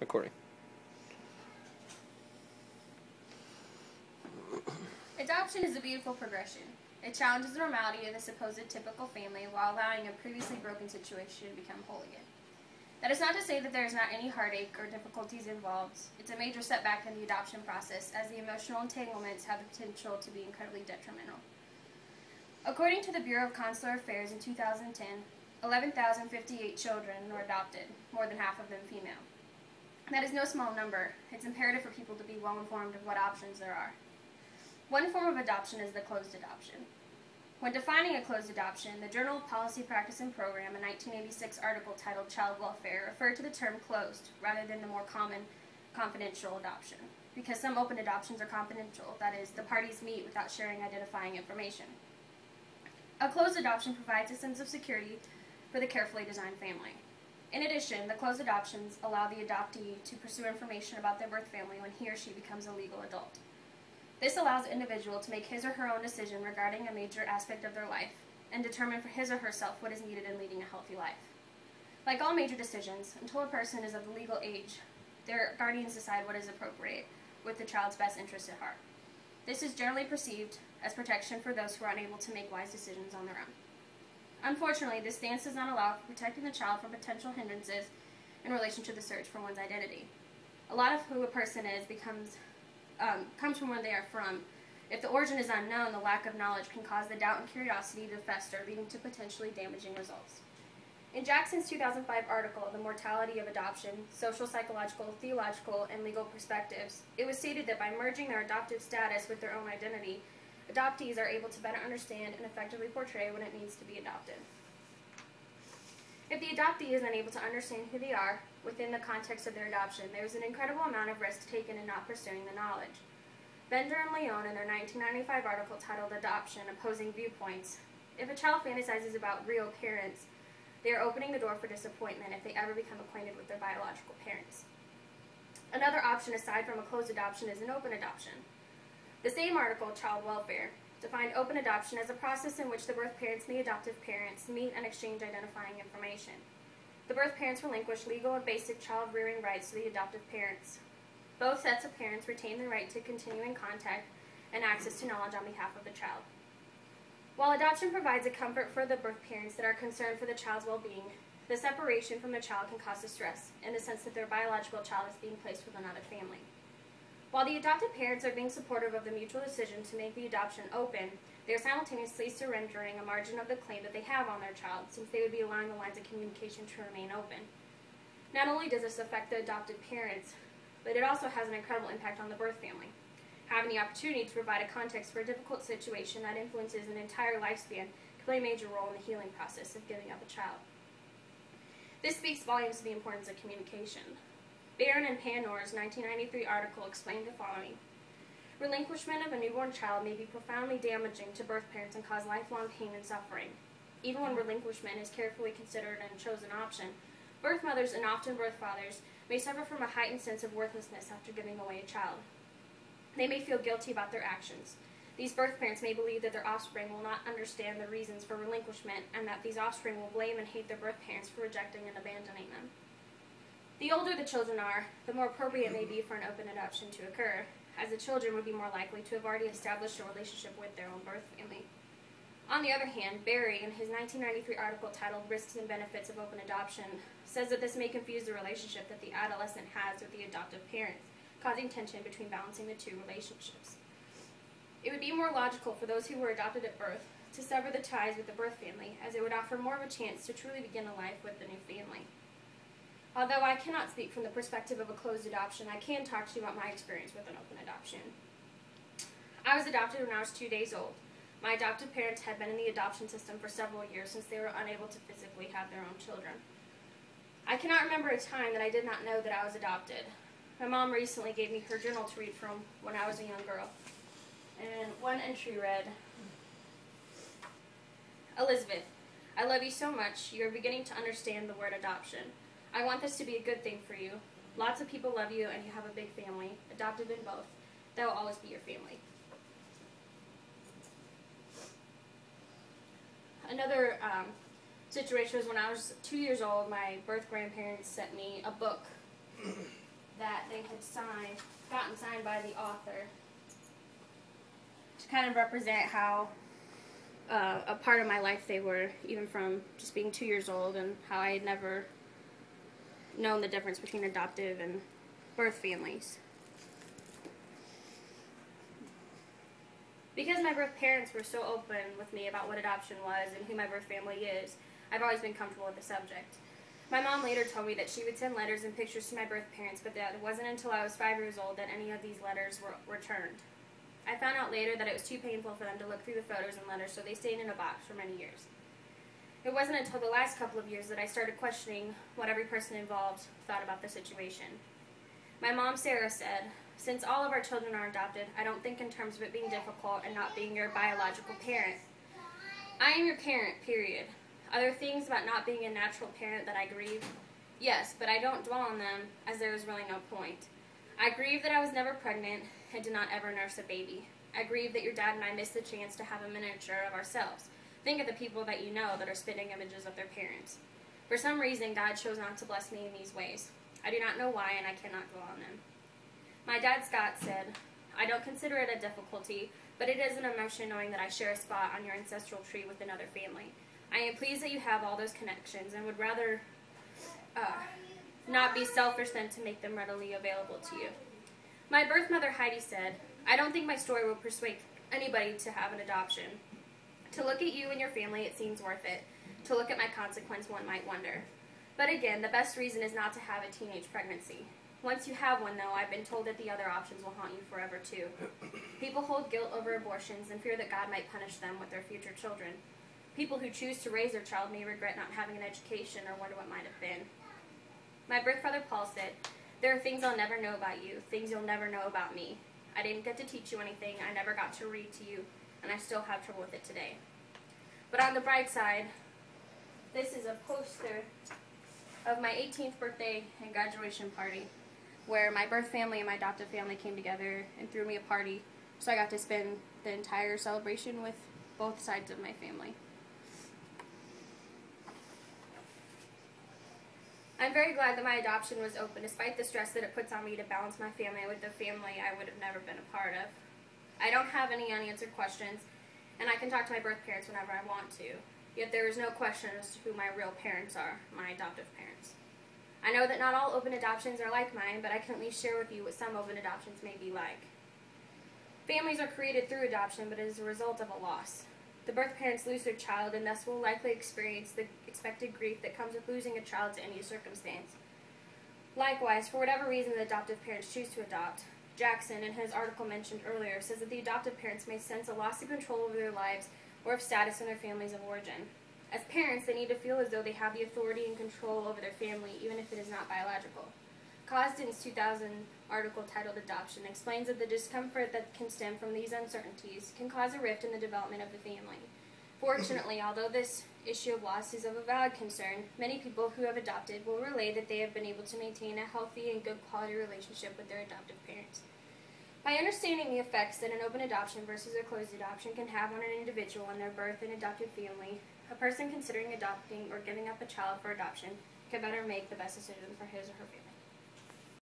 recording. Adoption is a beautiful progression. It challenges the normality of the supposed typical family while allowing a previously broken situation to become whole again. That is not to say that there is not any heartache or difficulties involved. It's a major setback in the adoption process, as the emotional entanglements have the potential to be incredibly detrimental. According to the Bureau of Consular Affairs in 2010, 11,058 children were adopted, more than half of them female. That is no small number. It's imperative for people to be well informed of what options there are. One form of adoption is the closed adoption. When defining a closed adoption, the Journal of Policy, Practice, and Program, a 1986 article titled Child Welfare, referred to the term closed rather than the more common confidential adoption, because some open adoptions are confidential, that is, the parties meet without sharing identifying information. A closed adoption provides a sense of security for the carefully designed family. In addition, the closed adoptions allow the adoptee to pursue information about their birth family when he or she becomes a legal adult. This allows the individual to make his or her own decision regarding a major aspect of their life and determine for his or herself what is needed in leading a healthy life. Like all major decisions, until a person is of the legal age, their guardians decide what is appropriate with the child's best interests at heart. This is generally perceived as protection for those who are unable to make wise decisions on their own. Unfortunately, this stance does not allow for protecting the child from potential hindrances in relation to the search for one's identity. A lot of who a person is comes from where they are from. If the origin is unknown, the lack of knowledge can cause the doubt and curiosity to fester, leading to potentially damaging results. In Jackson's 2005 article, The Mortality of Adoption, Social, Psychological, Theological, and Legal Perspectives, it was stated that by merging their adoptive status with their own identity, adoptees are able to better understand and effectively portray what it means to be adopted. If the adoptee is unable to understand who they are within the context of their adoption, there is an incredible amount of risk taken in not pursuing the knowledge. Bender and Leone, in their 1995 article titled Adoption, Opposing Viewpoints, if a child fantasizes about real parents, they are opening the door for disappointment if they ever become acquainted with their biological parents. Another option aside from a closed adoption is an open adoption. The same article, Child Welfare, defined open adoption as a process in which the birth parents and the adoptive parents meet and exchange identifying information. The birth parents relinquish legal and basic child rearing rights to the adoptive parents. Both sets of parents retain the right to continuing contact and access to knowledge on behalf of the child. While adoption provides a comfort for the birth parents that are concerned for the child's well-being, the separation from the child can cause distress in the sense that their biological child is being placed with another family. While the adopted parents are being supportive of the mutual decision to make the adoption open, they are simultaneously surrendering a margin of the claim that they have on their child, since they would be allowing the lines of communication to remain open. Not only does this affect the adopted parents, but it also has an incredible impact on the birth family. Having the opportunity to provide a context for a difficult situation that influences an entire lifespan can play a major role in the healing process of giving up a child. This speaks volumes to the importance of communication. Barron and Pannor's 1993 article explained the following. Relinquishment of a newborn child may be profoundly damaging to birth parents and cause lifelong pain and suffering. Even when relinquishment is carefully considered and chosen option, birth mothers and often birth fathers may suffer from a heightened sense of worthlessness after giving away a child. They may feel guilty about their actions. These birth parents may believe that their offspring will not understand the reasons for relinquishment and that these offspring will blame and hate their birth parents for rejecting and abandoning them. The older the children are, the more appropriate it may be for an open adoption to occur, as the children would be more likely to have already established a relationship with their own birth family. On the other hand, Barry, in his 1993 article titled Risks and Benefits of Open Adoption, says that this may confuse the relationship that the adolescent has with the adoptive parents, causing tension between balancing the two relationships. It would be more logical for those who were adopted at birth to sever the ties with the birth family, as it would offer more of a chance to truly begin a life with the new family. Although I cannot speak from the perspective of a closed adoption, I can talk to you about my experience with an open adoption. I was adopted when I was 2 days old. My adoptive parents had been in the adoption system for several years since they were unable to physically have their own children. I cannot remember a time that I did not know that I was adopted. My mom recently gave me her journal to read from when I was a young girl. And one entry read, Elizabeth, I love you so much. You are beginning to understand the word adoption. I want this to be a good thing for you. Lots of people love you and you have a big family, adopted in both. That will always be your family. Another situation was when I was 2 years old, my birth grandparents sent me a book gotten signed by the author to kind of represent how a part of my life they were, even from just being 2 years old, and how I had never known the difference between adoptive and birth families. Because my birth parents were so open with me about what adoption was and who my birth family is, I've always been comfortable with the subject. My mom later told me that she would send letters and pictures to my birth parents, but that it wasn't until I was 5 years old that any of these letters were returned. I found out later that it was too painful for them to look through the photos and letters, so they stayed in a box for many years. It wasn't until the last couple of years that I started questioning what every person involved thought about the situation. My mom, Sarah, said, "Since all of our children are adopted, I don't think in terms of it being difficult and not being your biological parent. I am your parent, period. Are there things about not being a natural parent that I grieve? Yes, but I don't dwell on them, as there is really no point. I grieve that I was never pregnant and did not ever nurse a baby. I grieve that your dad and I missed the chance to have a miniature of ourselves. Think of the people that you know that are spitting images of their parents. For some reason, God chose not to bless me in these ways. I do not know why, and I cannot dwell on them." My dad, Scott, said, "I don't consider it a difficulty, but it is an emotion knowing that I share a spot on your ancestral tree with another family. I am pleased that you have all those connections and would rather not be selfish than to make them readily available to you." My birth mother, Heidi, said, "I don't think my story will persuade anybody to have an adoption. To look at you and your family, it seems worth it. To look at my consequence, one might wonder. But again, the best reason is not to have a teenage pregnancy. Once you have one, though, I've been told that the other options will haunt you forever, too. People hold guilt over abortions and fear that God might punish them with their future children. People who choose to raise their child may regret not having an education or wonder what might have been." My birth father, Paul, said, "There are things I'll never know about you, things you'll never know about me. I didn't get to teach you anything, I never got to read to you, and I still have trouble with it today." But on the bright side, this is a poster of my 18th birthday and graduation party, where my birth family and my adoptive family came together and threw me a party, so I got to spend the entire celebration with both sides of my family. I'm very glad that my adoption was open, despite the stress that it puts on me to balance my family with the family I would have never been a part of. I don't have any unanswered questions, and I can talk to my birth parents whenever I want to. Yet there is no question as to who my real parents are, my adoptive parents. I know that not all open adoptions are like mine, but I can at least share with you what some open adoptions may be like. Families are created through adoption, but it is a result of a loss. The birth parents lose their child and thus will likely experience the expected grief that comes with losing a child to any circumstance. Likewise, for whatever reason the adoptive parents choose to adopt, Jackson, in his article mentioned earlier, says that the adoptive parents may sense a loss of control over their lives or of status in their families of origin. As parents, they need to feel as though they have the authority and control over their family, even if it is not biological. Cosden's 2000 article titled "Adoption" explains that the discomfort that can stem from these uncertainties can cause a rift in the development of the family. Fortunately, although this issue of loss is of a valid concern, many people who have adopted will relay that they have been able to maintain a healthy and good quality relationship with their adoptive parents. By understanding the effects that an open adoption versus a closed adoption can have on an individual and their birth and adoptive family, a person considering adopting or giving up a child for adoption can better make the best decision for his or her family.